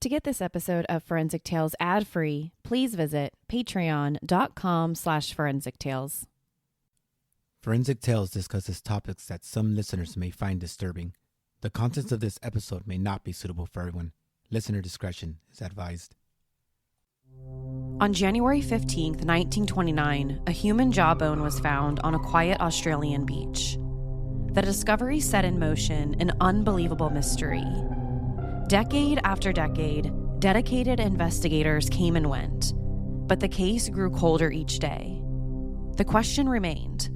To get this episode of Forensic Tales ad-free, please visit patreon.com/Forensic Tales. Forensic Tales discusses topics that some listeners may find disturbing. The contents of this episode may not be suitable for everyone. Listener discretion is advised. On January 15th, 1929, a human jawbone was found on a quiet Australian beach. The discovery set in motion an unbelievable mystery. Decade after decade, dedicated investigators came and went, but the case grew colder each day. The question remained,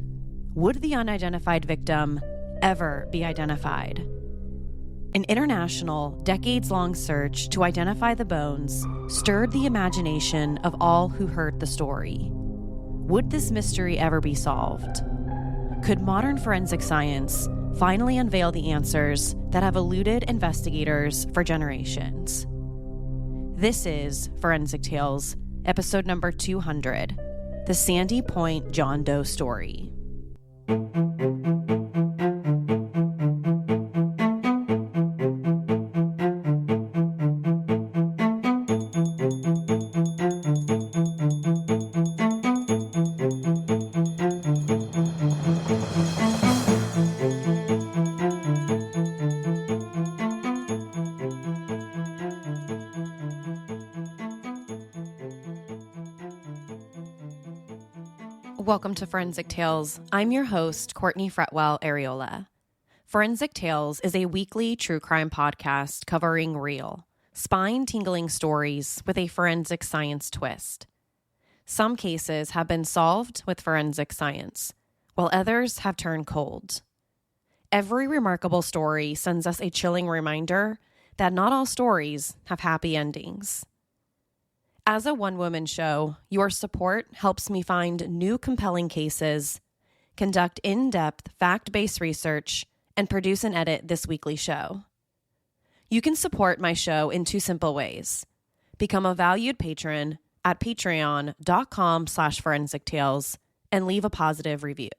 would the unidentified victim ever be identified? An international, decades-long search to identify the bones stirred the imagination of all who heard the story. Would this mystery ever be solved? Could modern forensic science finally unveil the answers that have eluded investigators for generations? This is Forensic Tales, episode number 200, The Sandy Point John Doe Story. Welcome to Forensic Tales. I'm your host, Courtney Fretwell Areola. Forensic Tales is a weekly true crime podcast covering real, spine-tingling stories with a forensic science twist. Some cases have been solved with forensic science, while others have turned cold. Every remarkable story sends us a chilling reminder that not all stories have happy endings. As a one-woman show, your support helps me find new compelling cases, conduct in-depth, fact-based research, and produce and edit this weekly show. You can support my show in two simple ways. Become a valued patron at patreon.com/Forensic Tales and leave a positive review.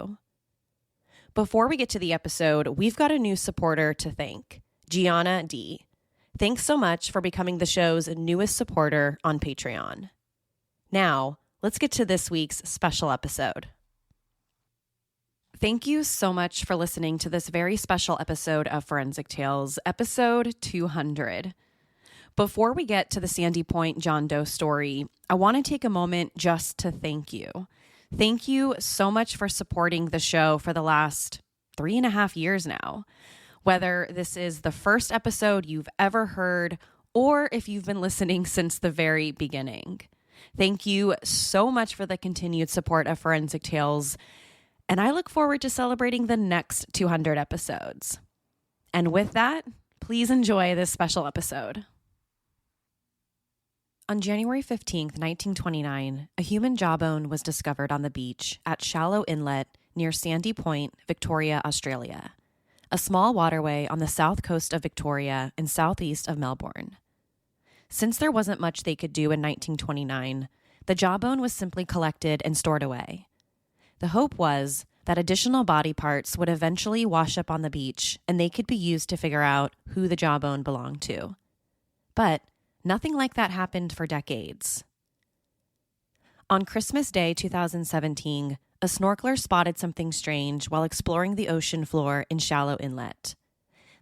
Before we get to the episode, we've got a new supporter to thank, Gianna D. Thanks so much for becoming the show's newest supporter on Patreon. Now, let's get to this week's special episode. Thank you so much for listening to this very special episode of Forensic Tales, episode 200. Before we get to the Sandy Point John Doe story, I want to take a moment just to thank you. Thank you so much for supporting the show for the last 3.5 years now. Whether this is the first episode you've ever heard or if you've been listening since the very beginning. Thank you so much for the continued support of Forensic Tales, and I look forward to celebrating the next 200 episodes. And with that, please enjoy this special episode. On January 15th, 1929, a human jawbone was discovered on the beach at Shallow Inlet near Sandy Point, Victoria, Australia, a small waterway on the south coast of Victoria and southeast of Melbourne. Since there wasn't much they could do in 1929, the jawbone was simply collected and stored away. The hope was that additional body parts would eventually wash up on the beach and they could be used to figure out who the jawbone belonged to. But nothing like that happened for decades. On Christmas Day 2017, a snorkeler spotted something strange while exploring the ocean floor in Shallow Inlet,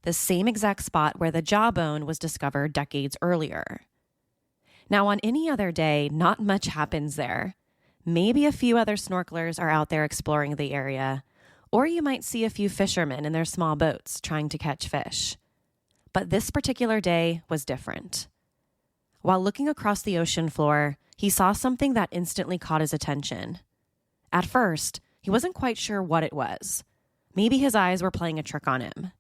the same exact spot where the jawbone was discovered decades earlier. Now, on any other day, not much happens there. Maybe a few other snorkelers are out there exploring the area, or you might see a few fishermen in their small boats trying to catch fish. But this particular day was different. While looking across the ocean floor, he saw something that instantly caught his attention. At first, he wasn't quite sure what it was. Maybe his eyes were playing a trick on him.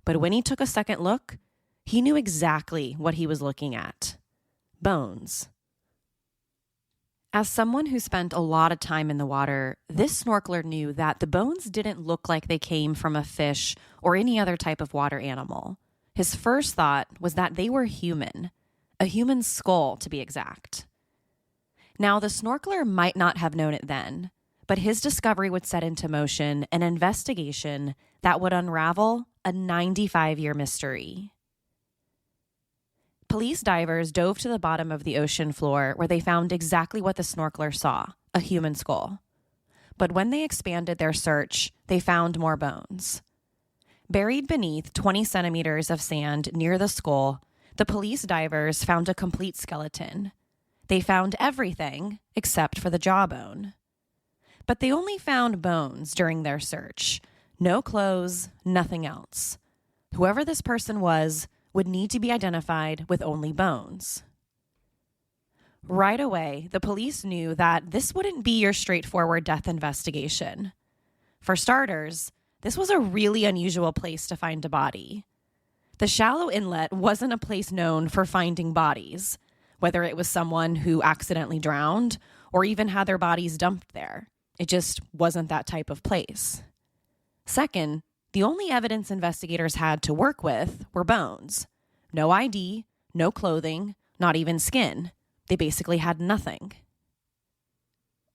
But when he took a second look, he knew exactly what he was looking at. Bones. As someone who spent a lot of time in the water, this snorkeler knew that the bones didn't look like they came from a fish or any other type of water animal. His first thought was that they were human, a human skull to be exact. Now, the snorkeler might not have known it then, but his discovery would set into motion an investigation that would unravel a 95-year mystery. Police divers dove to the bottom of the ocean floor where they found exactly what the snorkeler saw, a human skull. But when they expanded their search, they found more bones. Buried beneath 20 centimeters of sand near the skull, the police divers found a complete skeleton. They found everything except for the jawbone. But they only found bones during their search. No clothes, nothing else. Whoever this person was would need to be identified with only bones. Right away, the police knew that this wouldn't be your straightforward death investigation. For starters, this was a really unusual place to find a body. The Shallow Inlet wasn't a place known for finding bodies, whether it was someone who accidentally drowned or even had their bodies dumped there. It just wasn't that type of place. Second, the only evidence investigators had to work with were bones. No ID, no clothing, not even skin. They basically had nothing.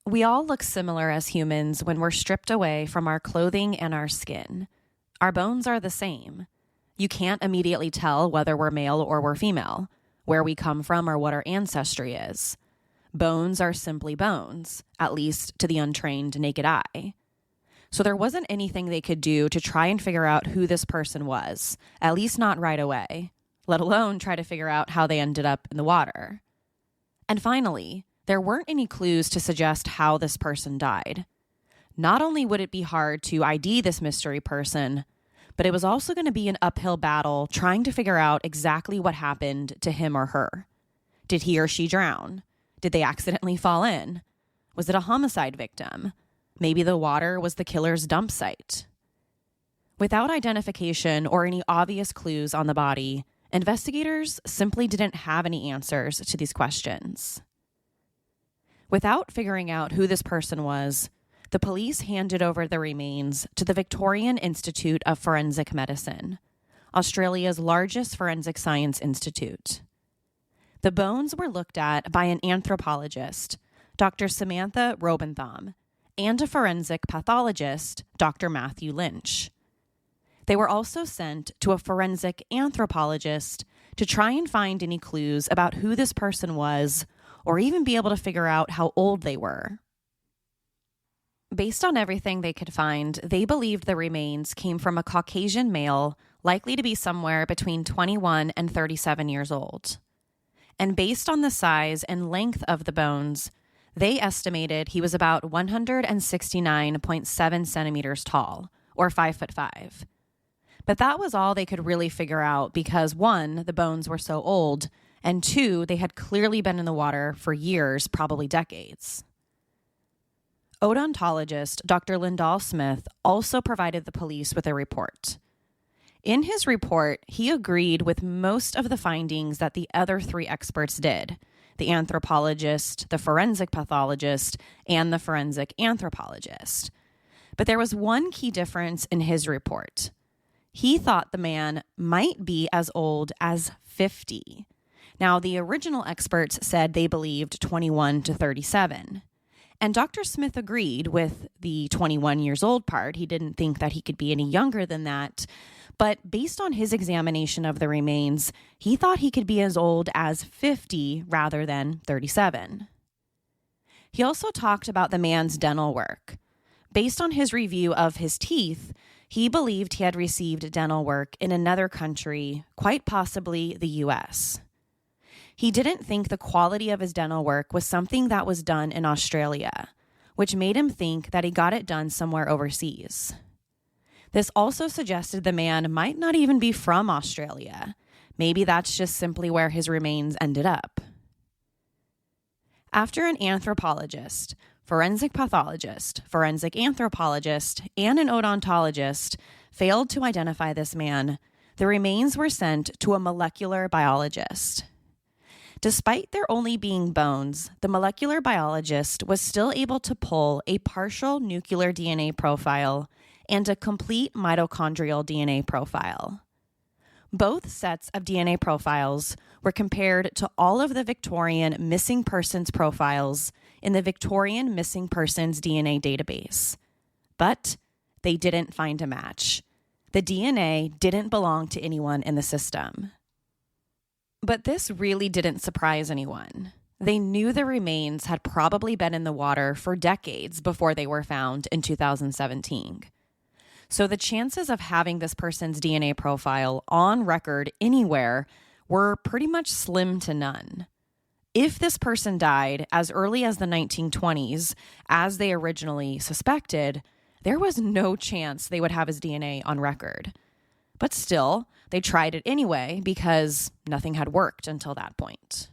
We all look similar as humans when we're stripped away from our clothing and our skin. Our bones are the same. You can't immediately tell whether we're male or we're female, where we come from or what our ancestry is. Bones are simply bones, at least to the untrained naked eye. So there wasn't anything they could do to try and figure out who this person was, at least not right away, let alone try to figure out how they ended up in the water. And finally, there weren't any clues to suggest how this person died. Not only would it be hard to ID this mystery person, but it was also going to be an uphill battle trying to figure out exactly what happened to him or her. Did he or she drown? Did they accidentally fall in? Was it a homicide victim? Maybe the water was the killer's dump site. Without identification or any obvious clues on the body, investigators simply didn't have any answers to these questions. Without figuring out who this person was, the police handed over the remains to the Victorian Institute of Forensic Medicine, Australia's largest forensic science institute. The bones were looked at by an anthropologist, Dr. Samantha Robentham, and a forensic pathologist, Dr. Matthew Lynch. They were also sent to a forensic anthropologist to try and find any clues about who this person was, or even be able to figure out how old they were. Based on everything they could find, they believed the remains came from a Caucasian male, likely to be somewhere between 21 and 37 years old. And based on the size and length of the bones, they estimated he was about 169.7 centimeters tall, or 5'5". But that was all they could really figure out because, one, the bones were so old, and two, they had clearly been in the water for years, probably decades. Odontologist Dr. Lyndall Smith also provided the police with a report. In his report, he agreed with most of the findings that the other three experts did: the anthropologist, the forensic pathologist, and the forensic anthropologist. But there was one key difference in his report. He thought the man might be as old as 50. Now, the original experts said they believed 21 to 37. And Dr. Smith agreed with the 21 years old part. He didn't think that he could be any younger than that. But based on his examination of the remains, he thought he could be as old as 50 rather than 37. He also talked about the man's dental work. Based on his review of his teeth, he believed he had received dental work in another country, quite possibly the U.S. He didn't think the quality of his dental work was something that was done in Australia, which made him think that he got it done somewhere overseas. This also suggested the man might not even be from Australia. Maybe that's just simply where his remains ended up. After an anthropologist, forensic pathologist, forensic anthropologist, and an odontologist failed to identify this man, the remains were sent to a molecular biologist. Despite there only being bones, the molecular biologist was still able to pull a partial nuclear DNA profile and a complete mitochondrial DNA profile. Both sets of DNA profiles were compared to all of the Victorian missing persons profiles in the Victorian Missing Persons DNA database. But they didn't find a match. The DNA didn't belong to anyone in the system. But this really didn't surprise anyone. They knew the remains had probably been in the water for decades before they were found in 2017. So the chances of having this person's DNA profile on record anywhere were pretty much slim to none. If this person died as early as the 1920s, as they originally suspected, there was no chance they would have his DNA on record. But still, they tried it anyway because nothing had worked until that point.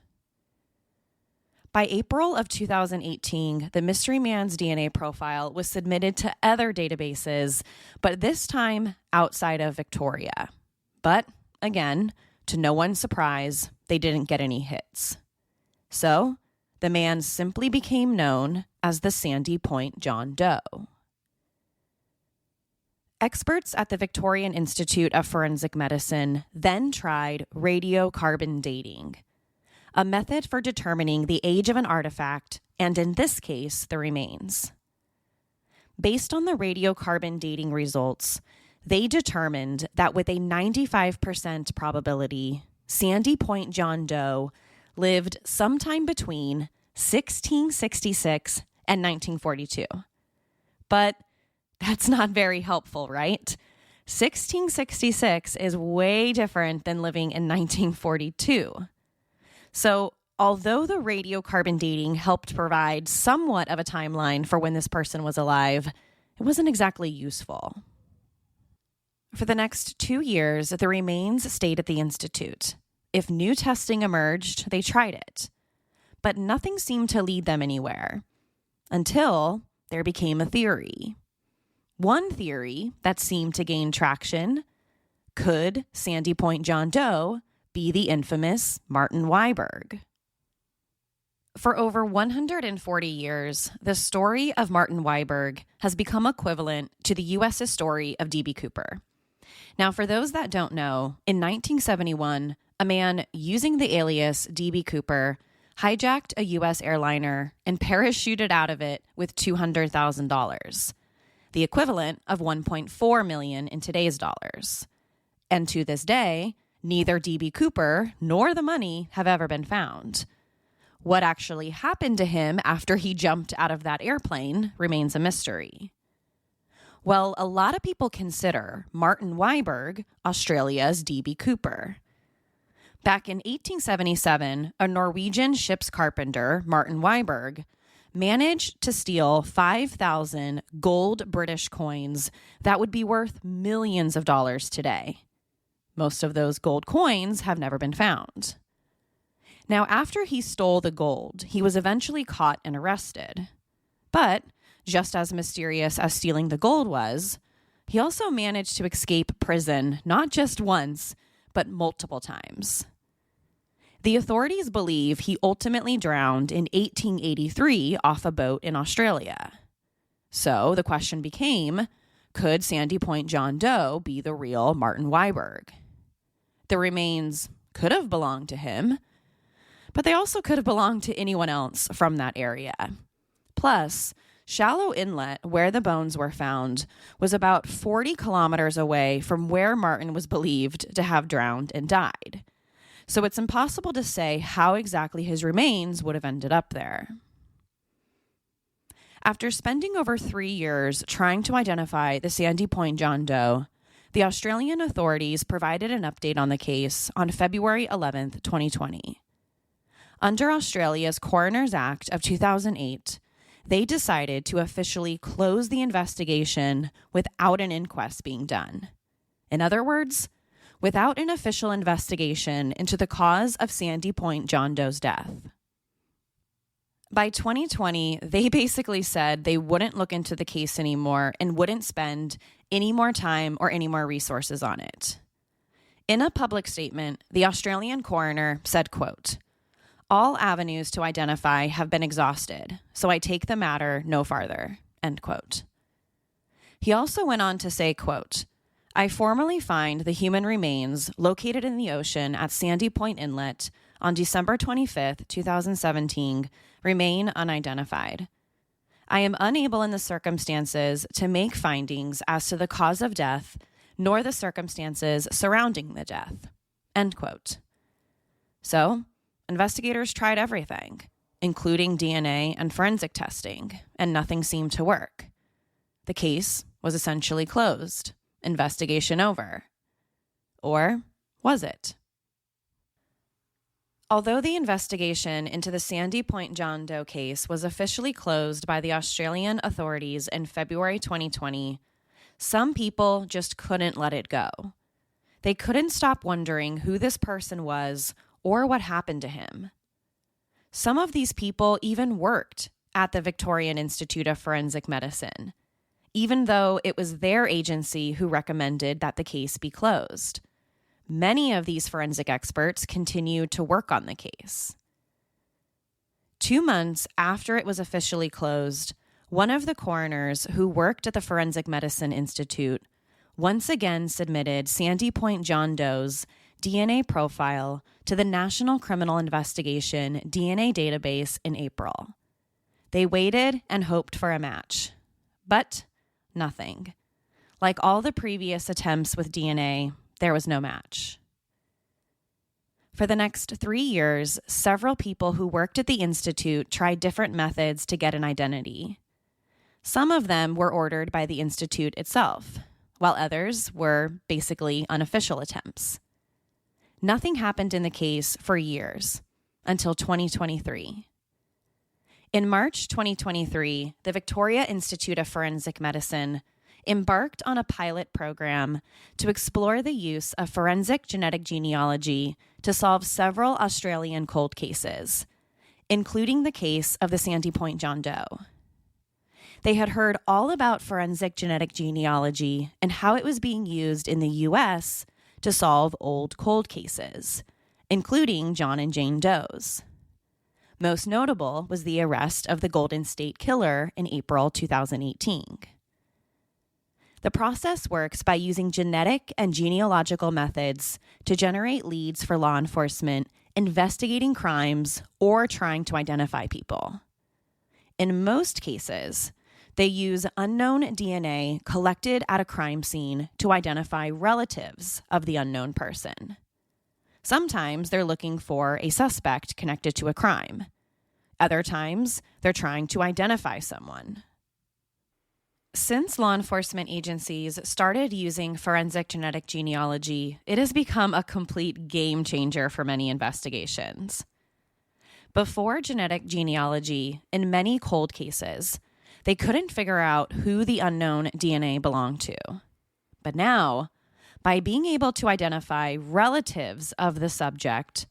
By April of 2018, the mystery man's DNA profile was submitted to other databases, but this time outside of Victoria. But again, to no one's surprise, they didn't get any hits. So the man simply became known as the Sandy Point John Doe. Experts at the Victorian Institute of Forensic Medicine then tried radiocarbon dating, a method for determining the age of an artifact, and in this case, the remains. Based on the radiocarbon dating results, they determined that with a 95% probability, Sandy Point John Doe lived sometime between 1666 and 1942. But that's not very helpful, right? 1666 is way different than living in 1942. So, although the radiocarbon dating helped provide somewhat of a timeline for when this person was alive, it wasn't exactly useful. For the next 2 years, the remains stayed at the Institute. If new testing emerged, they tried it. But nothing seemed to lead them anywhere, until there became a theory. One theory that seemed to gain traction: could Sandy Point John Doe be the infamous Martin Weiberg? For over 140 years, the story of Martin Weiberg has become equivalent to the U.S.'s story of D.B. Cooper. Now, for those that don't know, in 1971, a man using the alias D.B. Cooper hijacked a U.S. airliner and parachuted out of it with $200,000, the equivalent of $1.4 million in today's dollars. And to this day, neither D.B. Cooper nor the money have ever been found. What actually happened to him after he jumped out of that airplane remains a mystery. Well, a lot of people consider Martin Weiberg Australia's D.B. Cooper. Back in 1877, a Norwegian ship's carpenter, Martin Weiberg, managed to steal 5,000 gold British coins that would be worth millions of dollars today. Most of those gold coins have never been found. Now, after he stole the gold, he was eventually caught and arrested. But just as mysterious as stealing the gold was, he also managed to escape prison not just once, but multiple times. The authorities believe he ultimately drowned in 1883 off a boat in Australia. So the question became, could Sandy Point John Doe be the real Martin Weiberg? The remains could have belonged to him, but they also could have belonged to anyone else from that area. Plus, Shallow Inlet, where the bones were found, was about 40 kilometers away from where Martin was believed to have drowned and died. So it's impossible to say how exactly his remains would have ended up there. After spending over 3 years trying to identify the Sandy Point John Doe, the Australian authorities provided an update on the case on February 11th, 2020. Under Australia's Coroners Act of 2008, they decided to officially close the investigation without an inquest being done. In other words, without an official investigation into the cause of Sandy Point John Doe's death. By 2020, they basically said they wouldn't look into the case anymore and wouldn't spend any more time or any more resources on it. In a public statement, the Australian coroner said, quote, "All avenues to identify have been exhausted, so I take the matter no farther," end quote. He also went on to say, quote, "I formally find the human remains located in the ocean at Sandy Point Inlet on December 25th, 2017, remain unidentified. I am unable in the circumstances to make findings as to the cause of death, nor the circumstances surrounding the death," end quote. So, investigators tried everything, including DNA and forensic testing, and nothing seemed to work. The case was essentially closed. Investigation over. Or was it? Although the investigation into the Sandy Point John Doe case was officially closed by the Australian authorities in February 2020, some people just couldn't let it go. They couldn't stop wondering who this person was or what happened to him. Some of these people even worked at the Victorian Institute of Forensic Medicine, even though it was their agency who recommended that the case be closed. Many of these forensic experts continued to work on the case. 2 months after it was officially closed, one of the coroners who worked at the Forensic Medicine Institute once again submitted Sandy Point John Doe's DNA profile to the National Criminal Investigation DNA database in April. They waited and hoped for a match, but nothing. Like all the previous attempts with DNA, there was no match. For the next 3 years, several people who worked at the Institute tried different methods to get an identity. Some of them were ordered by the Institute itself, while others were basically unofficial attempts. Nothing happened in the case for years, until 2023. In March 2023, the Victoria Institute of Forensic Medicine embarked on a pilot program to explore the use of forensic genetic genealogy to solve several Australian cold cases, including the case of the Sandy Point John Doe. They had heard all about forensic genetic genealogy and how it was being used in the U.S. to solve old cold cases, including John and Jane Doe's. Most notable was the arrest of the Golden State Killer in April 2018. The process works by using genetic and genealogical methods to generate leads for law enforcement investigating crimes or trying to identify people. In most cases, they use unknown DNA collected at a crime scene to identify relatives of the unknown person. Sometimes they're looking for a suspect connected to a crime. Other times, they're trying to identify someone. Since law enforcement agencies started using forensic genetic genealogy, it has become a complete game changer for many investigations. Before genetic genealogy, in many cold cases, they couldn't figure out who the unknown DNA belonged to. But now, by being able to identify relatives of the subject,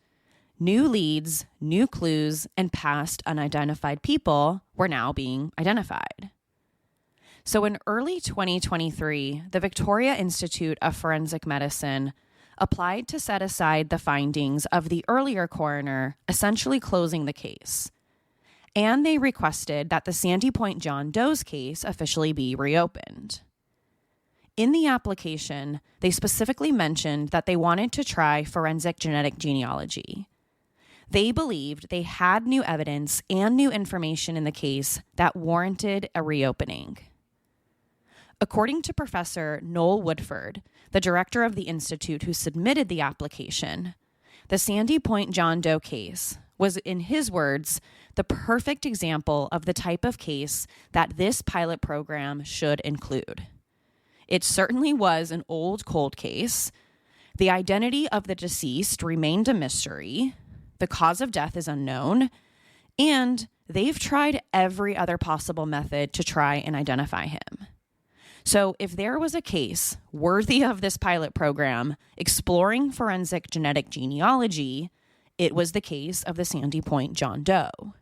new leads, new clues, and past unidentified people were now being identified. So in early 2023, the Victoria Institute of Forensic Medicine applied to set aside the findings of the earlier coroner, essentially closing the case. And they requested that the Sandy Point John Doe's case officially be reopened. In the application, they specifically mentioned that they wanted to try forensic genetic genealogy. They believed they had new evidence and new information in the case that warranted a reopening. According to Professor Noel Woodford, the director of the institute who submitted the application, the Sandy Point John Doe case was, in his words, the perfect example of the type of case that this pilot program should include. It certainly was an old cold case. The identity of the deceased remained a mystery. The cause of death is unknown. And they've tried every other possible method to try and identify him. So if there was a case worthy of this pilot program exploring forensic genetic genealogy, it was the case of the Sandy Point John Doe.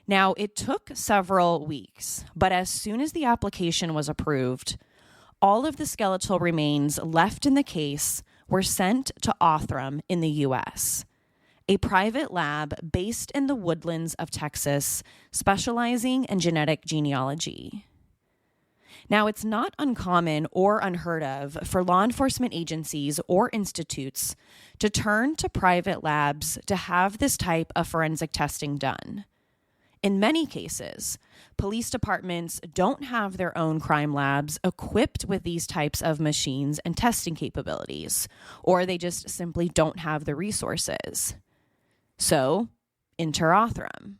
Now, it took several weeks, but as soon as the application was approved, all of the skeletal remains left in the case were sent to Othram in the U.S., a private lab based in the woodlands of Texas, specializing in genetic genealogy. Now, it's not uncommon or unheard of for law enforcement agencies or institutes to turn to private labs to have this type of forensic testing done. In many cases, police departments don't have their own crime labs equipped with these types of machines and testing capabilities, or they just simply don't have the resources. So, enter Othram.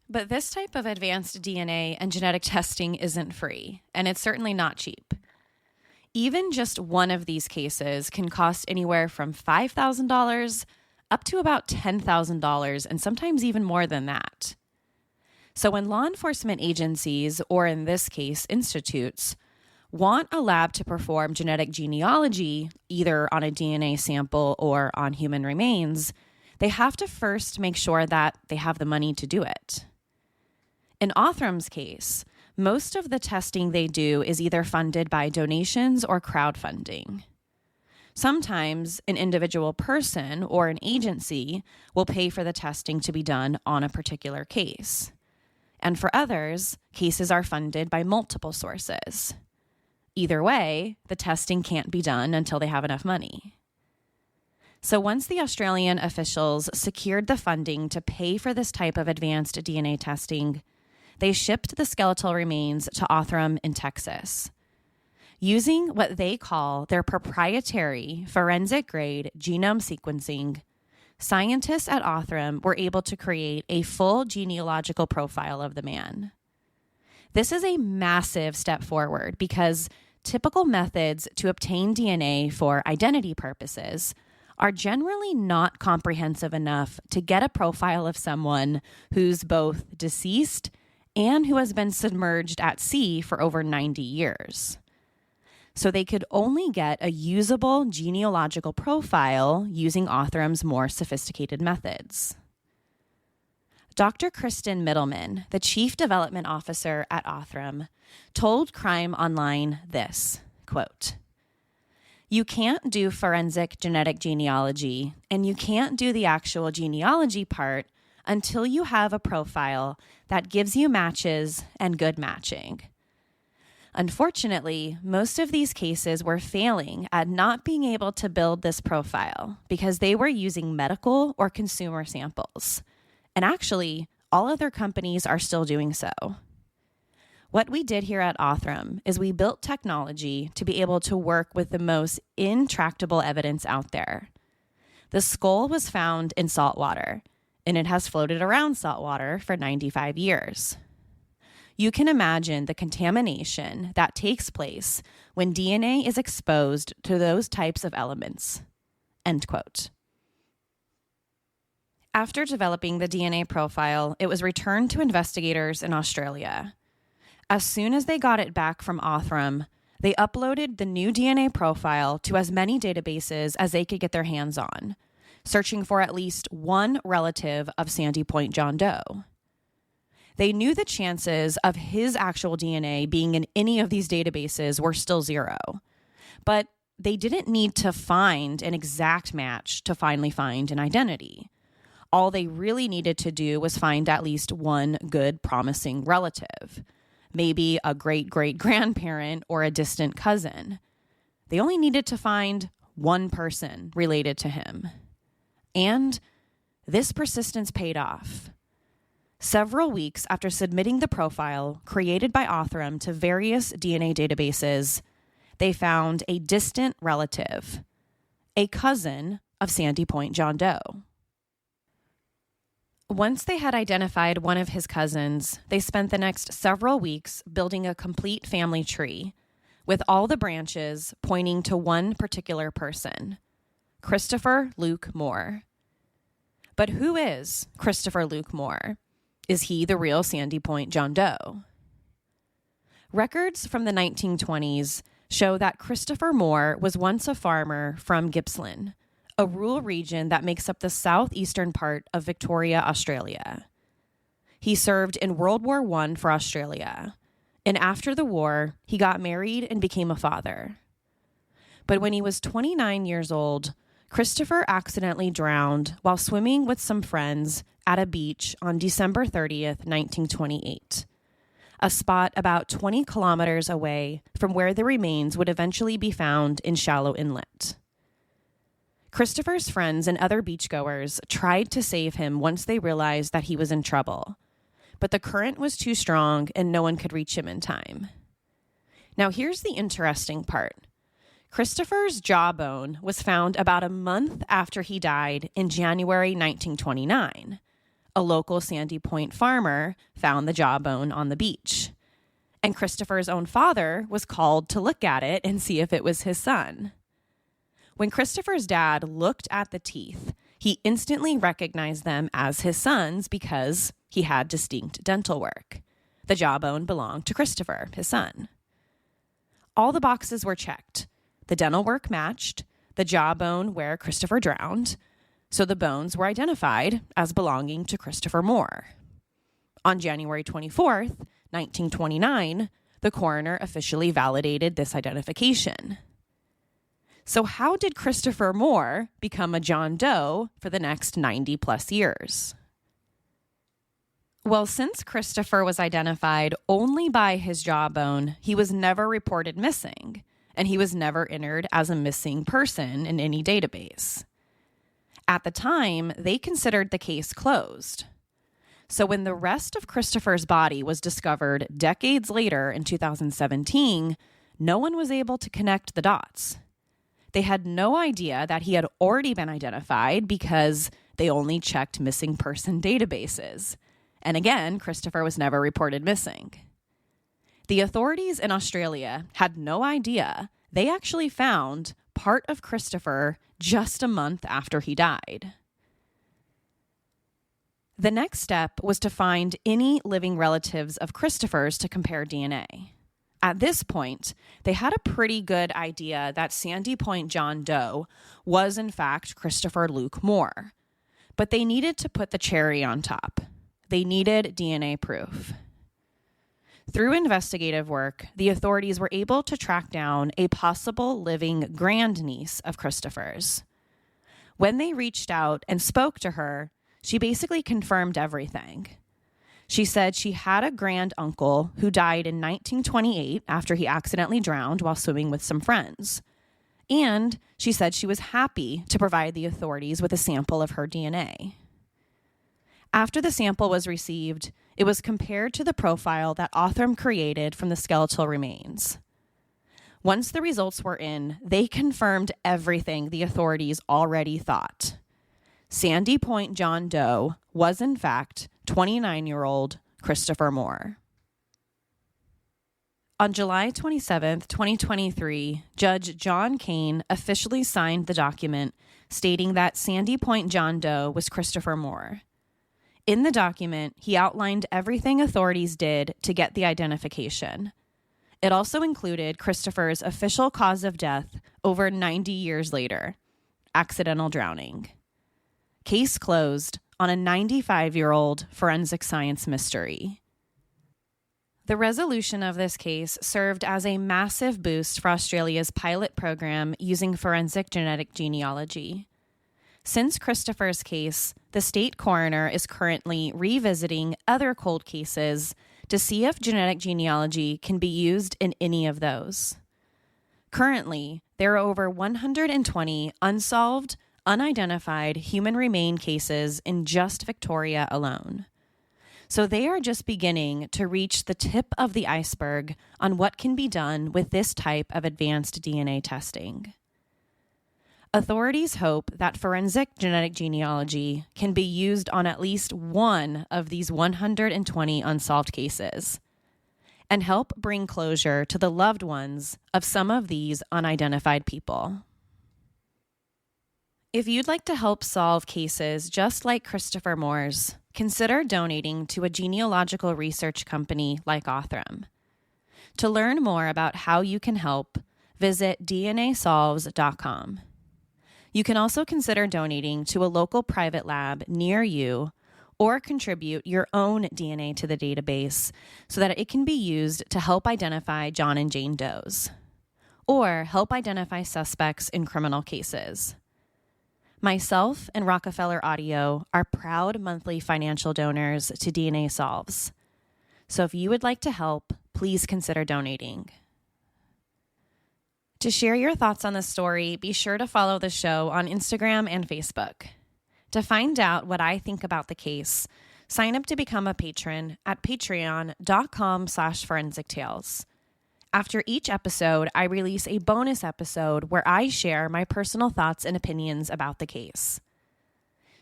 But this type of advanced DNA and genetic testing isn't free, and it's certainly not cheap. Even just one of these cases can cost anywhere from $5,000 up to about $10,000, and sometimes even more than that. So when law enforcement agencies, or in this case, institutes, want a lab to perform genetic genealogy, either on a DNA sample or on human remains, they have to first make sure that they have the money to do it. In Othram's case, most of the testing they do is either funded by donations or crowdfunding. Sometimes an individual person or an agency will pay for the testing to be done on a particular case. And for others, cases are funded by multiple sources. Either way, the testing can't be done until they have enough money. So once the Australian officials secured the funding to pay for this type of advanced DNA testing, they shipped the skeletal remains to Othram in Texas. Using what they call their proprietary forensic-grade genome sequencing, scientists at Othram were able to create a full genealogical profile of the man. This is a massive step forward because typical methods to obtain DNA for identity purposes are generally not comprehensive enough to get a profile of someone who's both deceased and who has been submerged at sea for over 90 years. So they could only get a usable genealogical profile using Othram's more sophisticated methods. Dr. Kristen Middleman, the Chief Development Officer at Othram, told Crime Online this, quote, "You can't do forensic genetic genealogy, and you can't do the actual genealogy part until you have a profile that gives you matches and good matching. Unfortunately, most of these cases were failing at not being able to build this profile because they were using medical or consumer samples. And actually, all other companies are still doing so. What we did here at Othram is we built technology to be able to work with the most intractable evidence out there. The skull was found in salt water, and it has floated around salt water for 95 years. You can imagine the contamination that takes place when DNA is exposed to those types of elements." End quote. After developing the DNA profile, it was returned to investigators in Australia. As soon as they got it back from Othram, they uploaded the new DNA profile to as many databases as they could get their hands on, searching for at least one relative of Sandy Point John Doe. They knew the chances of his actual DNA being in any of these databases were still zero, but they didn't need to find an exact match to finally find an identity. All they really needed to do was find at least one good, promising relative, maybe a great-great-grandparent or a distant cousin. They only needed to find one person related to him. And this persistence paid off. Several weeks after submitting the profile created by Othram to various DNA databases, they found a distant relative, a cousin of Sandy Point John Doe. Once they had identified one of his cousins, they spent the next several weeks building a complete family tree, with all the branches pointing to one particular person, Christopher Luke Moore. But who is Christopher Luke Moore? Is he the real Sandy Point John Doe? Records from the 1920s show that Christopher Moore was once a farmer from Gippsland, a rural region that makes up the southeastern part of Victoria, Australia. He served in World War I for Australia, and after the war, he got married and became a father. But when he was 29 years old, Christopher accidentally drowned while swimming with some friends at a beach on December 30th, 1928, a spot about 20 kilometers away from where the remains would eventually be found in Shallow Inlet. Christopher's friends and other beachgoers tried to save him once they realized that he was in trouble, but the current was too strong and no one could reach him in time. Now, here's the interesting part. Christopher's jawbone was found about a month after he died in January 1929. A local Sandy Point farmer found the jawbone on the beach, and Christopher's own father was called to look at it and see if it was his son. When Christopher's dad looked at the teeth, he instantly recognized them as his son's because he had distinct dental work. The jawbone belonged to Christopher, his son. All the boxes were checked. The dental work matched, the jawbone where Christopher drowned, so the bones were identified as belonging to Christopher Moore. On January 24th, 1929, the coroner officially validated this identification. So how did Christopher Moore become a John Doe for the next 90 plus years? Well, since Christopher was identified only by his jawbone, he was never reported missing, and he was never entered as a missing person in any database. At the time, they considered the case closed. So when the rest of Christopher's body was discovered decades later in 2017, no one was able to connect the dots. They had no idea that he had already been identified because they only checked missing person databases. And again, Christopher was never reported missing. The authorities in Australia had no idea they actually found part of Christopher just a month after he died. The next step was to find any living relatives of Christopher's to compare DNA. At this point, they had a pretty good idea that Sandy Point John Doe was in fact Christopher Luke Moore, but they needed to put the cherry on top. They needed DNA proof. Through investigative work, the authorities were able to track down a possible living grandniece of Christopher's. When they reached out and spoke to her, she basically confirmed everything. She said she had a grand uncle who died in 1928 after he accidentally drowned while swimming with some friends. And she said she was happy to provide the authorities with a sample of her DNA. After the sample was received, it was compared to the profile that Othram created from the skeletal remains. Once the results were in, they confirmed everything the authorities already thought. Sandy Point John Doe was, in fact, 29-year-old Christopher Moore. On July 27, 2023, Judge John Kane officially signed the document stating that Sandy Point John Doe was Christopher Moore. In the document, he outlined everything authorities did to get the identification. It also included Christopher's official cause of death over 90 years later, accidental drowning. Case closed on a 95-year-old forensic science mystery. The resolution of this case served as a massive boost for Australia's pilot program using forensic genetic genealogy. Since Christopher's case, the state coroner is currently revisiting other cold cases to see if genetic genealogy can be used in any of those. Currently, there are over 120 unsolved, unidentified human remain cases in just Victoria alone. So they are just beginning to reach the tip of the iceberg on what can be done with this type of advanced DNA testing. Authorities hope that forensic genetic genealogy can be used on at least one of these 120 unsolved cases and help bring closure to the loved ones of some of these unidentified people. If you'd like to help solve cases just like Christopher Moore's, consider donating to a genealogical research company like Othram. To learn more about how you can help, visit DNAsolves.com. You can also consider donating to a local private lab near you or contribute your own DNA to the database so that it can be used to help identify John and Jane Does or help identify suspects in criminal cases. Myself and Rockefeller Audio are proud monthly financial donors to DNA Solves. So if you would like to help, please consider donating. To share your thoughts on the story, be sure to follow the show on Instagram and Facebook. To find out what I think about the case, sign up to become a patron at patreon.com/forensictales. After each episode, I release a bonus episode where I share my personal thoughts and opinions about the case.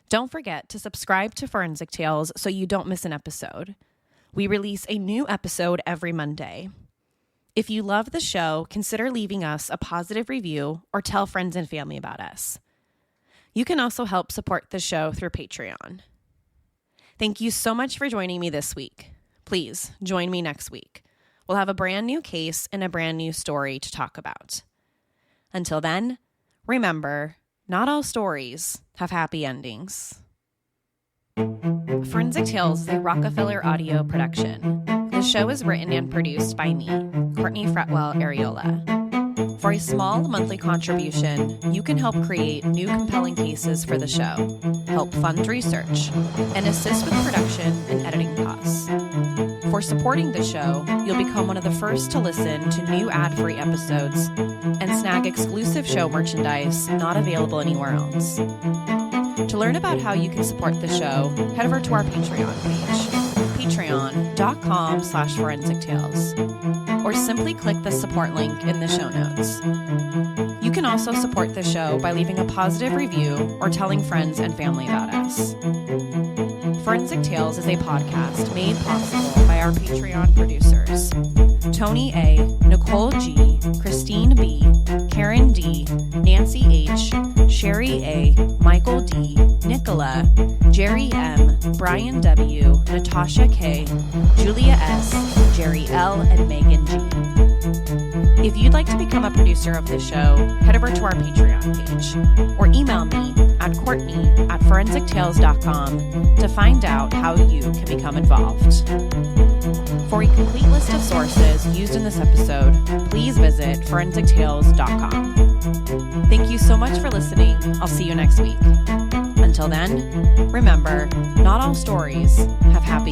Don't forget to subscribe to Forensic Tales so you don't miss an episode. We release a new episode every Monday. If you love the show, consider leaving us a positive review or tell friends and family about us. You can also help support the show through Patreon. Thank you so much for joining me this week. Please join me next week. We'll have a brand new case and a brand new story to talk about. Until then, remember, not all stories have happy endings. Forensic Tales is a Rockefeller audio production. The show is written and produced by me, Courtney Fretwell Areola. For a small monthly contribution, you can help create new compelling cases for the show, help fund research, and assist with production and editing costs. For supporting the show, you'll become one of the first to listen to new ad-free episodes and snag exclusive show merchandise not available anywhere else. To learn about how you can support the show, head over to our Patreon page, patreon.com/forensictales, or simply click the support link in the show notes. You can also support the show by leaving a positive review or telling friends and family about us. Forensic Tales is a podcast made possible by our Patreon producers, Tony A., Nicole G., Christine B., Karen D., Nancy H., Sherry A., Michael D., Nicola, Jerry M., Brian W., Natasha K., Julia S., Jerry L., and Megan G. If you'd like to become a producer of the show, head over to our Patreon page or email me at Courtney@forensictales.com to find out how you can become involved. For a complete list of sources used in this episode, please visit forensictales.com. Thank you so much for listening. I'll see you next week. Until then, remember, not all stories have happy